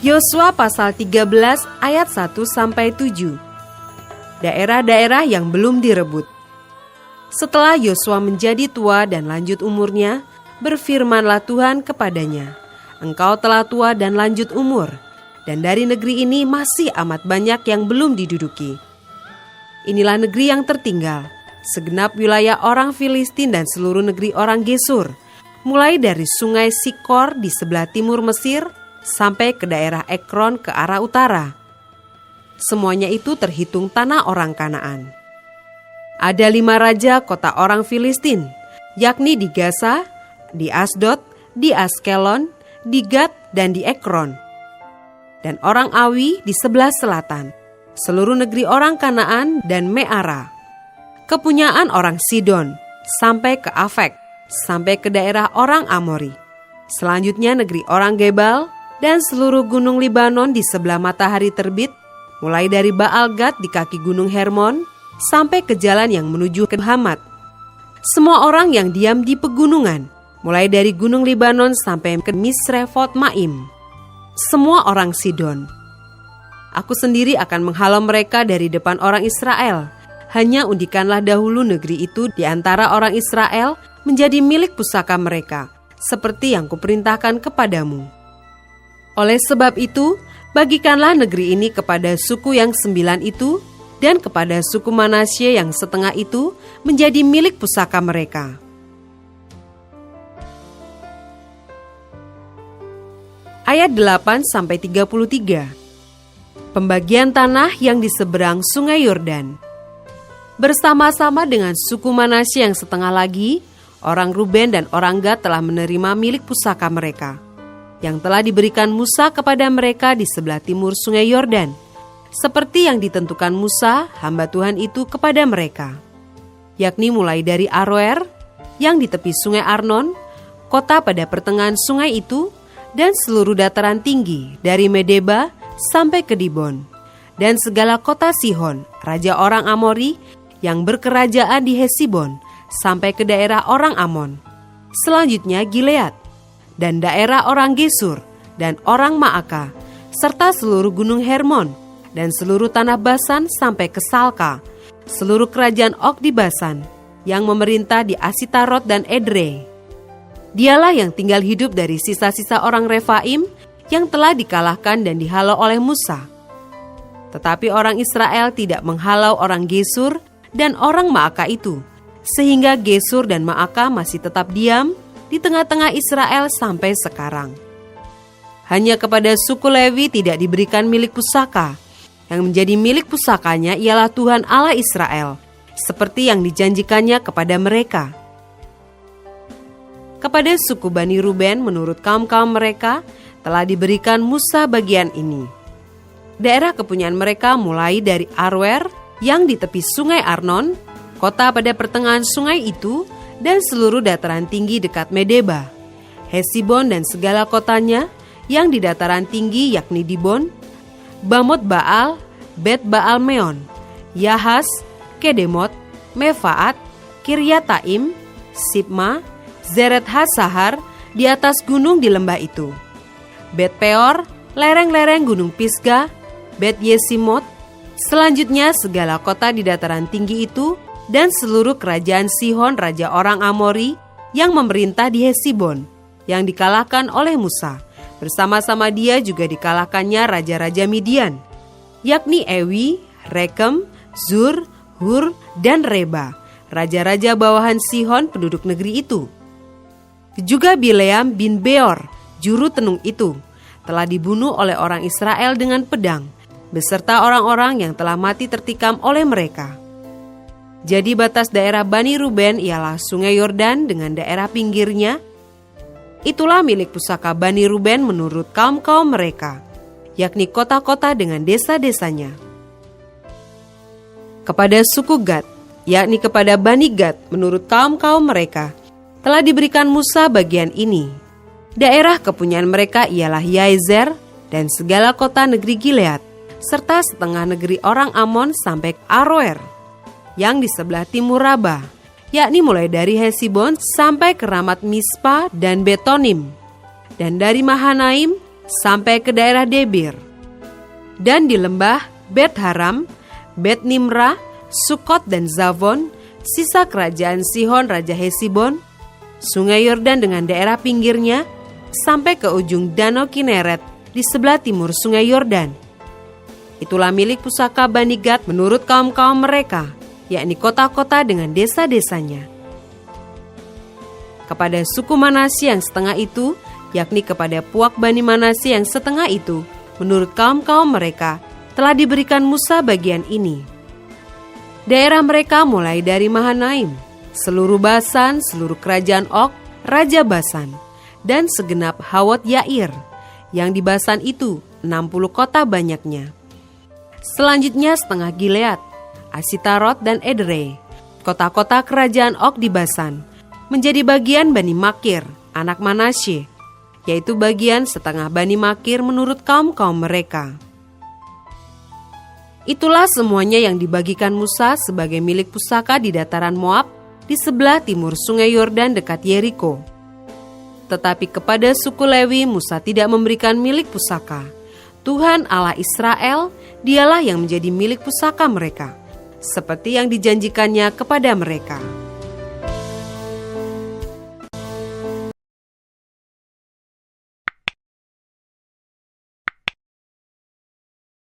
Yosua pasal 13 ayat 1-7. Daerah-daerah yang belum direbut. Setelah Yosua menjadi tua dan lanjut umurnya, berfirmanlah Tuhan kepadanya, "Engkau telah tua dan lanjut umur, dan dari negeri ini masih amat banyak yang belum diduduki. Inilah negeri yang tertinggal, segenap wilayah orang Filistin dan seluruh negeri orang Gesur, mulai dari sungai Sikor di sebelah timur Mesir, sampai ke daerah Ekron ke arah utara. Semuanya itu terhitung tanah orang Kanaan. Ada 5 raja kota orang Filistin, yakni di Gaza, di Asdod, di Askelon, di Gat, dan di Ekron. Dan orang Awi di sebelah selatan, seluruh negeri orang Kanaan dan Meara. Kepunyaan orang Sidon, sampai ke Afek, sampai ke daerah orang Amori. Selanjutnya negeri orang Gebal, dan seluruh gunung Libanon di sebelah matahari terbit, mulai dari Baal Gad di kaki gunung Hermon, sampai ke jalan yang menuju ke Hamat. Semua orang yang diam di pegunungan, mulai dari gunung Libanon sampai ke Misrefot Maim. Semua orang Sidon. Aku sendiri akan menghalau mereka dari depan orang Israel. Hanya undikanlah dahulu negeri itu di antara orang Israel menjadi milik pusaka mereka, seperti yang kuperintahkan kepadamu. Oleh sebab itu, bagikanlah negeri ini kepada suku yang 9 itu, dan kepada suku Manasye yang setengah itu menjadi milik pusaka mereka. Ayat 8-33. Pembagian tanah yang di seberang sungai Yordan. Bersama-sama dengan suku Manasye yang setengah lagi, orang Ruben dan orang Gad telah menerima milik pusaka mereka, yang telah diberikan Musa kepada mereka di sebelah timur sungai Yordan, seperti yang ditentukan Musa, hamba Tuhan itu kepada mereka, yakni mulai dari Aroer, yang di tepi sungai Arnon, kota pada pertengahan sungai itu, dan seluruh dataran tinggi dari Medeba sampai ke Dibon, dan segala kota Sihon, raja orang Amori, yang berkerajaan di Hesibon, sampai ke daerah orang Amon. Selanjutnya Gilead, dan daerah orang Gesur, dan orang Maaka, serta seluruh gunung Hermon, dan seluruh tanah Basan sampai ke Salka, seluruh kerajaan Og di Basan, yang memerintah di Asitarot dan Edrei. Dialah yang tinggal hidup dari sisa-sisa orang Refaim, yang telah dikalahkan dan dihalau oleh Musa. Tetapi orang Israel tidak menghalau orang Gesur dan orang Maaka itu, sehingga Gesur dan Maaka masih tetap diam di tengah-tengah Israel sampai sekarang. Hanya kepada suku Lewi tidak diberikan milik pusaka. Yang menjadi milik pusakanya ialah Tuhan Allah Israel, seperti yang dijanjikannya kepada mereka. Kepada suku Bani Ruben menurut kaum-kaum mereka telah diberikan Musa bagian ini. Daerah kepunyaan mereka mulai dari Aroer yang di tepi sungai Arnon, kota pada pertengahan sungai itu, dan seluruh dataran tinggi dekat Medeba, Hesibon dan segala kotanya yang di dataran tinggi yakni Dibon, Bamot Baal, Bet Baal Meon, Yahas, Kedemot, Mefaat, Kiryataim, Sibma, Zeret Hasahar di atas gunung di lembah itu, Bet Peor, lereng-lereng gunung Pisgah, Bet Yesimot, selanjutnya segala kota di dataran tinggi itu, dan seluruh kerajaan Sihon raja orang Amori yang memerintah di Hesibon, yang dikalahkan oleh Musa. Bersama-sama dia juga dikalahkannya raja-raja Midian, yakni Ewi, Rekem, Zur, Hur, dan Reba, raja-raja bawahan Sihon penduduk negeri itu. Juga Bileam bin Beor, juru tenung itu, telah dibunuh oleh orang Israel dengan pedang, beserta orang-orang yang telah mati tertikam oleh mereka. Jadi batas daerah Bani Ruben ialah sungai Yordan dengan daerah pinggirnya. Itulah milik pusaka Bani Ruben menurut kaum-kaum mereka, yakni kota-kota dengan desa-desanya. Kepada suku Gad, yakni kepada Bani Gad menurut kaum-kaum mereka, telah diberikan Musa bagian ini. Daerah kepunyaan mereka ialah Yaezer dan segala kota negeri Gilead, serta setengah negeri orang Amon sampai Aroer, yang di sebelah timur Rabah, yakni mulai dari Hesibon sampai ke Ramat Mispa dan Betonim, dan dari Mahanaim sampai ke daerah Debir. Dan di lembah Bet Haram, Bet Nimra, Sukot dan Zavon, sisa kerajaan Sihon Raja Hesibon, Sungai Yordan dengan daerah pinggirnya, sampai ke ujung Danau Kineret di sebelah timur Sungai Yordan. Itulah milik pusaka Bani Gad menurut kaum-kaum mereka, yakni kota-kota dengan desa-desanya. Kepada suku Manasye yang setengah itu, yakni kepada puak Bani Manasye yang setengah itu, menurut kaum-kaum mereka, telah diberikan Musa bagian ini. Daerah mereka mulai dari Mahanaim, seluruh Basan, seluruh kerajaan Og, Raja Basan, dan segenap Hawot Yair, yang di Basan itu 60 kota banyaknya. Selanjutnya setengah Gilead, Asitarot dan Edrei, kota-kota kerajaan Og di Basan, menjadi bagian Bani Makir, anak Manasye, yaitu bagian setengah Bani Makir menurut kaum-kaum mereka. Itulah semuanya yang dibagikan Musa sebagai milik pusaka di dataran Moab, di sebelah timur Sungai Yordan dekat Yeriko. Tetapi kepada suku Lewi Musa tidak memberikan milik pusaka. Tuhan Allah Israel, dialah yang menjadi milik pusaka mereka, seperti yang dijanjikannya kepada mereka.